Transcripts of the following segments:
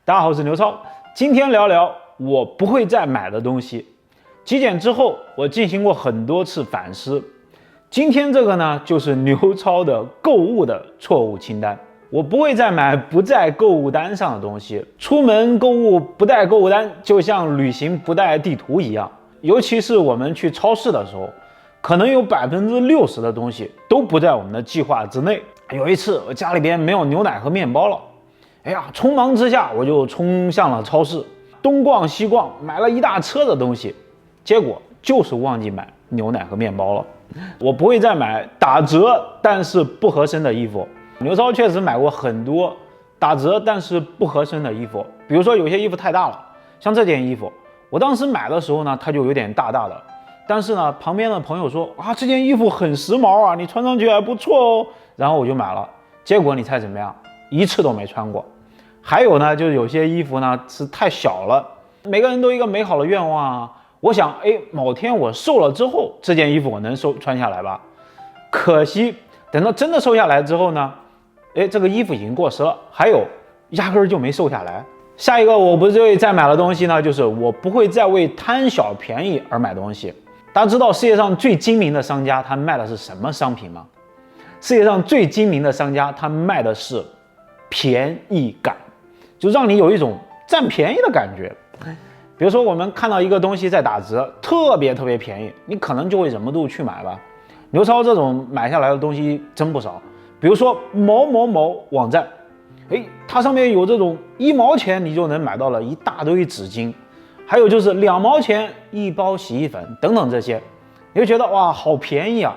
大家好，我是刘超，今天聊聊我不会再买的东西。极简之后，我进行过很多次反思。今天这个呢，就是刘超的购物的错误清单。我不会再买不在购物单上的东西。出门购物不带购物单，就像旅行不带地图一样。尤其是我们去超市的时候，可能有60%的东西都不在我们的计划之内。有一次，我家里边没有牛奶和面包了。哎呀，匆忙之下我就冲向了超市，东逛西逛，买了一大车的东西，结果就是忘记买牛奶和面包了。我不会再买打折但是不合身的衣服。刘超确实买过很多打折但是不合身的衣服，比如说有些衣服太大了，像这件衣服，我当时买的时候呢，它就有点大大的，但是呢，旁边的朋友说啊，这件衣服很时髦啊，你穿上去还不错哦，然后我就买了，结果你猜怎么样？一次都没穿过。还有呢，就是有些衣服呢是太小了。每个人都有一个美好的愿望啊，我想，某天我瘦了之后，这件衣服我能穿下来吧？可惜等到真的瘦下来之后呢，这个衣服已经过时了，还有压根儿就没瘦下来。下一个我不会再买的东西呢，就是我不会再为贪小便宜而买东西。大家知道世界上最精明的商家他卖的是什么商品吗？世界上最精明的商家他卖的是便宜感，就让你有一种占便宜的感觉。比如说我们看到一个东西在打折，特别便宜，你可能就会忍不住去买吧。刘超这种买下来的东西真不少，比如说某某某网站，它上面有这种1毛钱你就能买到了一大堆纸巾，还有就是2毛钱1包洗衣粉等等这些，你就觉得哇好便宜啊，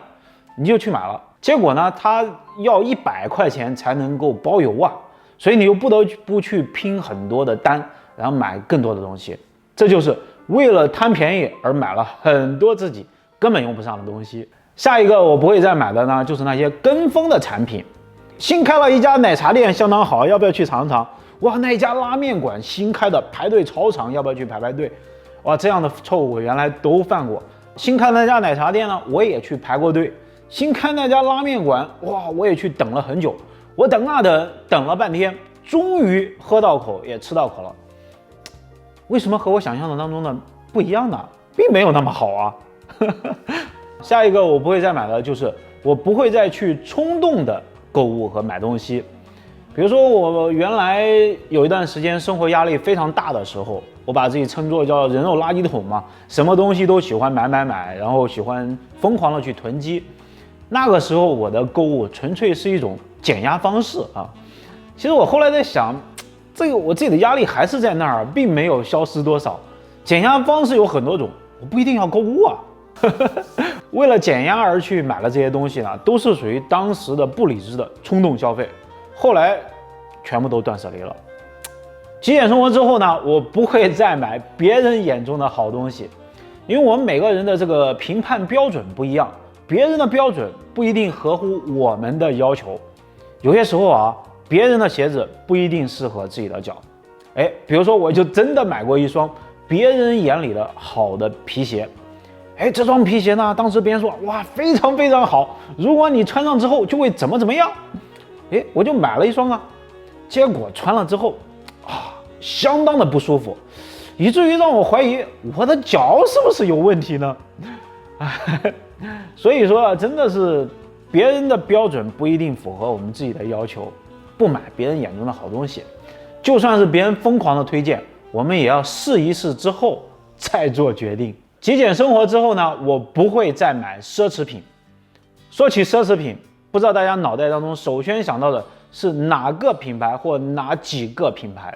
你就去买了。结果呢，它要100块钱才能够包邮啊，所以你又不得不去拼很多的单，然后买更多的东西。这就是为了贪便宜而买了很多自己根本用不上的东西。下一个我不会再买的呢，就是那些跟风的产品。新开了一家奶茶店相当好，要不要去尝尝？哇，那一家拉面馆新开的，排队超长，要不要去排队？哇，这样的错误我原来都犯过。新开那家奶茶店呢，我也去排过队。新开那家拉面馆，哇，我也去等了很久。我等啊等了半天，终于喝到口，也吃到口了。为什么和我想象的当中的不一样呢？并没有那么好啊。下一个我不会再买的就是我不会再去冲动的购物和买东西。比如说我原来有一段时间生活压力非常大的时候，我把自己称作叫人肉垃圾桶嘛，什么东西都喜欢买，然后喜欢疯狂的去囤积。那个时候我的购物纯粹是一种减压方式啊。其实我后来在想，这个我自己的压力还是在那儿，并没有消失多少。减压方式有很多种，我不一定要购物啊。为了减压而去买了这些东西呢，都是属于当时的不理智的冲动消费，后来全部都断舍离了。极简生活之后呢，我不会再买别人眼中的好东西，因为我们每个人的这个评判标准不一样，别人的标准不一定合乎我们的要求。有些时候啊，别人的鞋子不一定适合自己的脚。比如说我就真的买过一双别人眼里的好的皮鞋。这双皮鞋呢，当时别人说哇非常好，如果你穿上之后就会怎么样。我就买了一双啊，结果穿了之后相当的不舒服，以至于让我怀疑我的脚是不是有问题呢？所以说真的是别人的标准不一定符合我们自己的要求，不买别人眼中的好东西。就算是别人疯狂的推荐，我们也要试一试之后再做决定。极简生活之后呢，我不会再买奢侈品。说起奢侈品，不知道大家脑袋当中首先想到的是哪个品牌或哪几个品牌？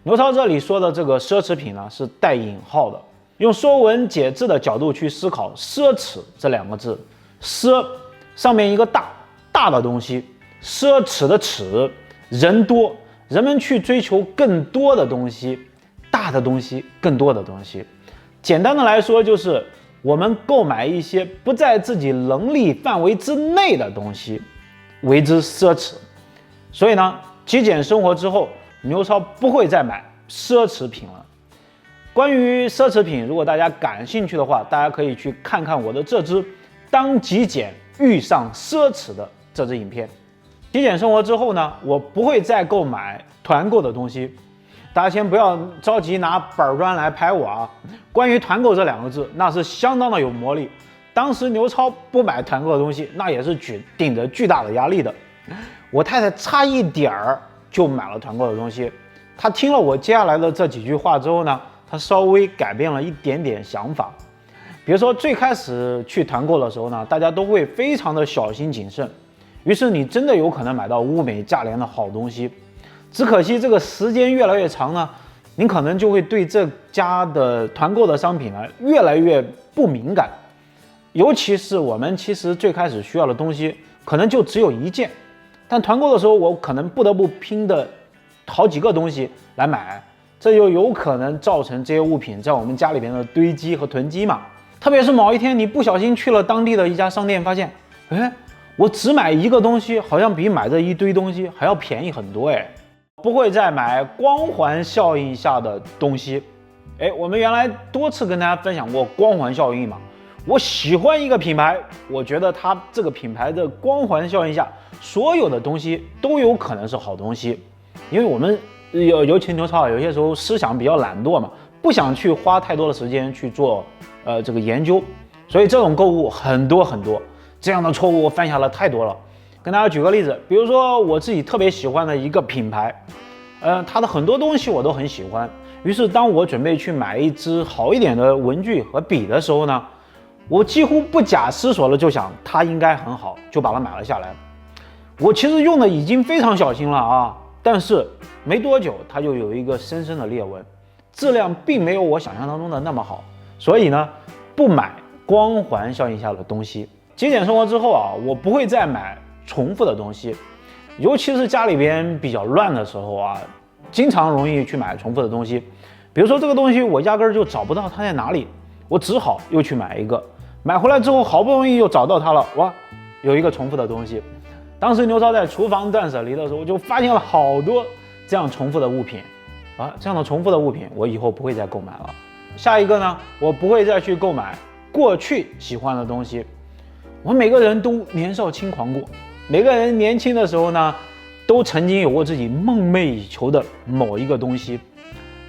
刘超这里说的这个奢侈品呢，是带引号的。用说文解字的角度去思考奢侈这2个字，奢上面一个大的东西，奢侈的侈，人多，人们去追求更多的东西，大的东西，更多的东西。简单的来说，就是我们购买一些不在自己能力范围之内的东西，为之奢侈。所以呢，极简生活之后，刘超不会再买奢侈品了。关于奢侈品，如果大家感兴趣的话，大家可以去看看我的这支当极简遇上奢侈的这支影片。极简生活之后呢，我不会再购买团购的东西。大家先不要着急拿板砖来拍我啊！关于团购这2个字，那是相当的有魔力。当时牛超不买团购的东西，那也是顶着巨大的压力的。我太太差一点儿就买了团购的东西，她听了我接下来的这几句话之后呢，她稍微改变了一点点想法。比如说最开始去团购的时候呢，大家都会非常的小心谨慎，于是你真的有可能买到物美价廉的好东西。只可惜这个时间越来越长呢，您可能就会对这家的团购的商品呢越来越不敏感。尤其是我们其实最开始需要的东西可能就只有1件，但团购的时候我可能不得不拼的好几个东西来买，这就有可能造成这些物品在我们家里边的堆积和囤积嘛。特别是某一天你不小心去了当地的一家商店，发现，我只买1个东西，好像比买这一堆东西还要便宜很多不会再买光环效应下的东西。我们原来多次跟大家分享过光环效应嘛。我喜欢一个品牌，我觉得它这个品牌的光环效应下，所有的东西都有可能是好东西。因为我们尤其牛超有些时候思想比较懒惰嘛，不想去花太多的时间去做这个研究，所以这种购物很多这样的错误我犯下了太多了。跟大家举个例子，比如说我自己特别喜欢的一个品牌，它的很多东西我都很喜欢。于是当我准备去买一支好一点的文具和笔的时候呢，我几乎不假思索的就想它应该很好，就把它买了下来。我其实用的已经非常小心了啊，但是没多久它就有一个深深的裂纹，质量并没有我想象当中的那么好。所以呢，不买光环效应下的东西。节俭生活之后啊，我不会再买重复的东西，尤其是家里边比较乱的时候啊，经常容易去买重复的东西。比如说这个东西我压根儿就找不到它在哪里，我只好又去买一个。买回来之后好不容易又找到它了，哇，有一个重复的东西。当时牛超在厨房断舍离的时候，就发现了好多这样重复的物品啊，这样的重复的物品我以后不会再购买了。下一个呢，我不会再去购买过去喜欢的东西。我们每个人都年少轻狂过，每个人年轻的时候呢，都曾经有过自己梦寐以求的某一个东西。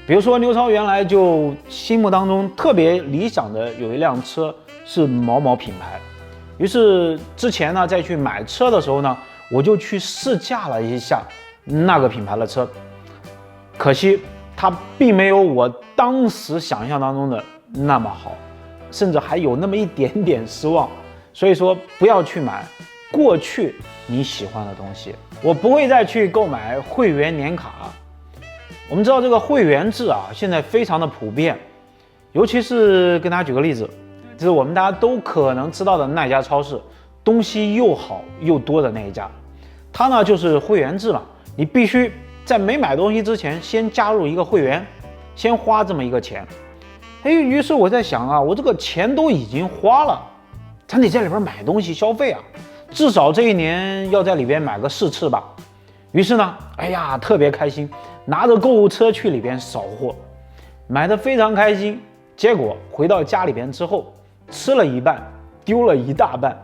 比如说牛超原来就心目当中特别理想的有一辆车是某某品牌，于是之前呢再去买车的时候呢，我就去试驾了一下那个品牌的车，可惜它并没有我当时想象当中的那么好，甚至还有那么一点点失望。所以说不要去买过去你喜欢的东西。我不会再去购买会员年卡。我们知道这个会员制啊，现在非常的普遍，尤其是跟大家举个例子，就是我们大家都可能知道的那家超市，东西又好又多的那一家，它呢就是会员制嘛，你必须在没买东西之前先加入一个会员，先花这么一个钱。于是我在想啊，我这个钱都已经花了，咱得在里边买东西消费啊，至少这一年要在里边买个4次吧。于是呢，特别开心，拿着购物车去里边扫货，买得非常开心。结果回到家里边之后，吃了一半，丢了一大半，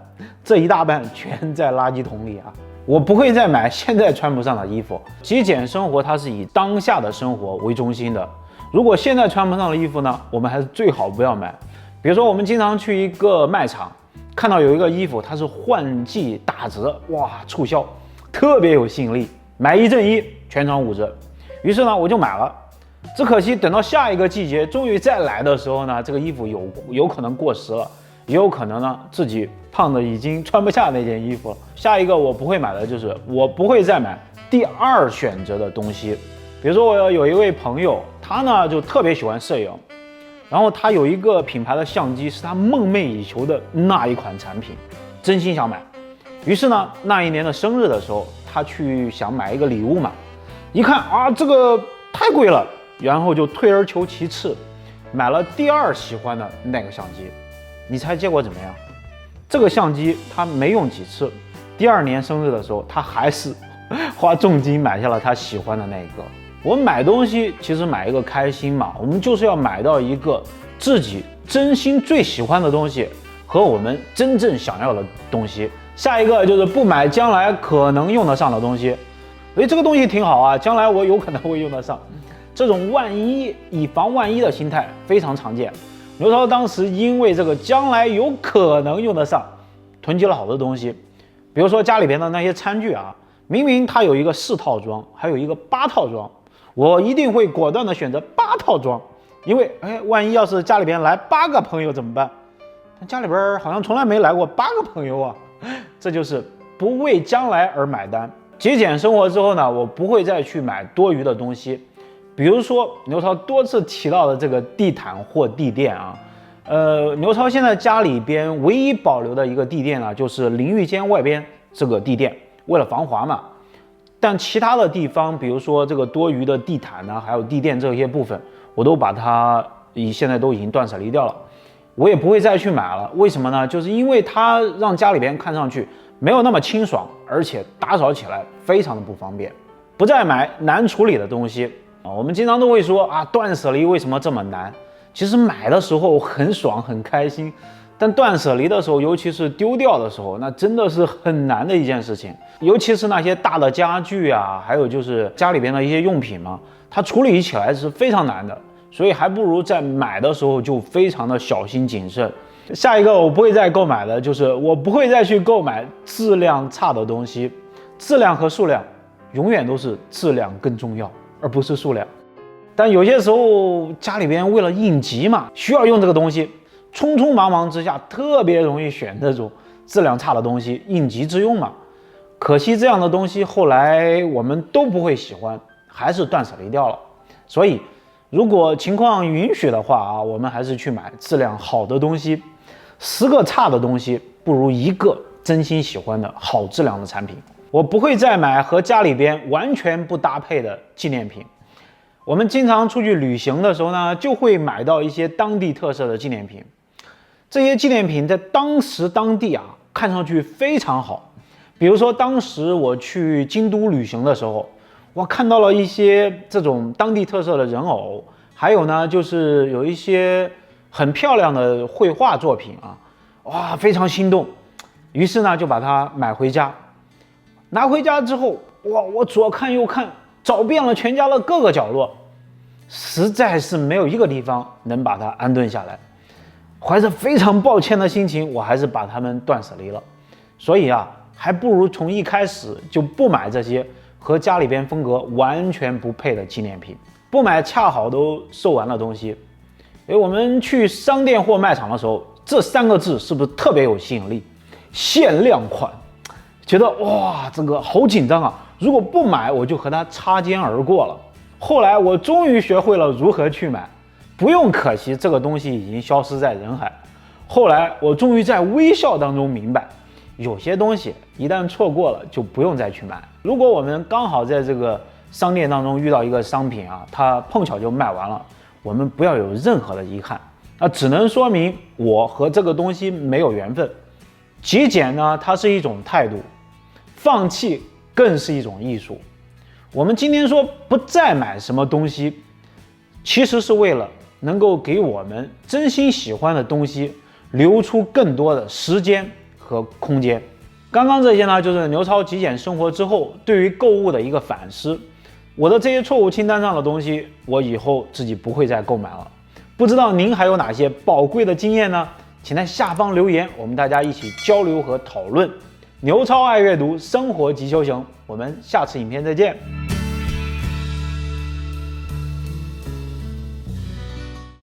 这一大半全在垃圾桶里啊！我不会再买现在穿不上的衣服。极简生活它是以当下的生活为中心的，如果现在穿不上的衣服呢，我们还是最好不要买。比如说我们经常去一个卖场，看到有一个衣服它是换季打折，哇，促销特别有吸引力，买1赠1，全场5折。于是呢我就买了，只可惜等到下一个季节终于再来的时候呢，这个衣服有可能过时了，也有可能呢自己胖的已经穿不下那件衣服了。下一个我不会买的就是我不会再买第2选择的东西。比如说我有一位朋友，他呢就特别喜欢摄影，然后他有一个品牌的相机是他梦寐以求的那一款产品，真心想买。于是呢那一年的生日的时候，他去想买一个礼物嘛，一看啊这个太贵了，然后就退而求其次，买了第2喜欢的那个相机。你猜结果怎么样？这个相机他没用几次，第2年生日的时候，他还是花重金买下了他喜欢的那个。我们买东西其实买一个开心嘛，我们就是要买到一个自己真心最喜欢的东西和我们真正想要的东西。下一个就是不买将来可能用得上的东西。这个东西挺好啊，将来我有可能会用得上。这种以防万一的心态非常常见。牛超当时因为这个将来有可能用得上，囤积了好多东西，比如说家里边的那些餐具啊，明明它有一个4套装，还有一个8套装，我一定会果断的选择8套装，因为万一要是家里边来8个朋友怎么办？但家里边好像从来没来过8个朋友啊，这就是不为将来而买单。节俭生活之后呢，我不会再去买多余的东西。比如说牛超多次提到的这个地毯或地垫啊，牛超现在家里边唯一保留的一个地垫呢，就是淋浴间外边这个地垫，为了防滑嘛。但其他的地方，比如说这个多余的地毯呢，还有地垫这些部分，我都把它现在都已经断舍离掉了，我也不会再去买了。为什么呢？就是因为它让家里边看上去没有那么清爽，而且打扫起来非常的不方便。不再买难处理的东西。我们经常都会说啊，断舍离为什么这么难？其实买的时候很爽很开心，但断舍离的时候，尤其是丢掉的时候，那真的是很难的一件事情。尤其是那些大的家具啊，还有就是家里边的一些用品嘛，它处理起来是非常难的，所以还不如在买的时候就非常的小心谨慎。下一个我不会再购买的就是我不会再去购买质量差的东西，质量和数量永远都是质量更重要，而不是数量。但有些时候家里边为了应急嘛，需要用这个东西，匆匆忙忙之下特别容易选这种质量差的东西，应急之用嘛。可惜这样的东西后来我们都不会喜欢，还是断舍离掉了。所以如果情况允许的话啊，我们还是去买质量好的东西。10个差的东西不如1个真心喜欢的好质量的产品。我不会再买和家里边完全不搭配的纪念品。我们经常出去旅行的时候呢，就会买到一些当地特色的纪念品。这些纪念品在当时当地啊，看上去非常好。比如说当时我去京都旅行的时候，我看到了一些这种当地特色的人偶，还有呢就是有一些很漂亮的绘画作品啊，哇，非常心动。于是呢就把它买回家。拿回家之后，哇，我左看右看，找遍了全家的各个角落，实在是没有一个地方能把它安顿下来。怀着非常抱歉的心情，我还是把它们断舍离了。所以啊，还不如从一开始就不买这些和家里边风格完全不配的纪念品，不买恰好都售完的东西。我们去商店或卖场的时候，这3个字是不是特别有吸引力？限量款，觉得哇，这个好紧张啊！如果不买，我就和它擦肩而过了。后来我终于学会了如何去买，不用可惜，这个东西已经消失在人海。后来我终于在微笑当中明白，有些东西一旦错过了，就不用再去买。如果我们刚好在这个商店当中遇到一个商品啊，它碰巧就卖完了，我们不要有任何的遗憾，那只能说明我和这个东西没有缘分。节俭呢，它是一种态度，放弃更是一种艺术。我们今天说不再买什么东西，其实是为了能够给我们真心喜欢的东西留出更多的时间和空间。刚刚这些呢，就是牛超极简生活之后对于购物的一个反思。我的这些错误清单上的东西，我以后自己不会再购买了。不知道您还有哪些宝贵的经验呢？请在下方留言，我们大家一起交流和讨论。牛超爱阅读，生活即修行，我们下次影片再见。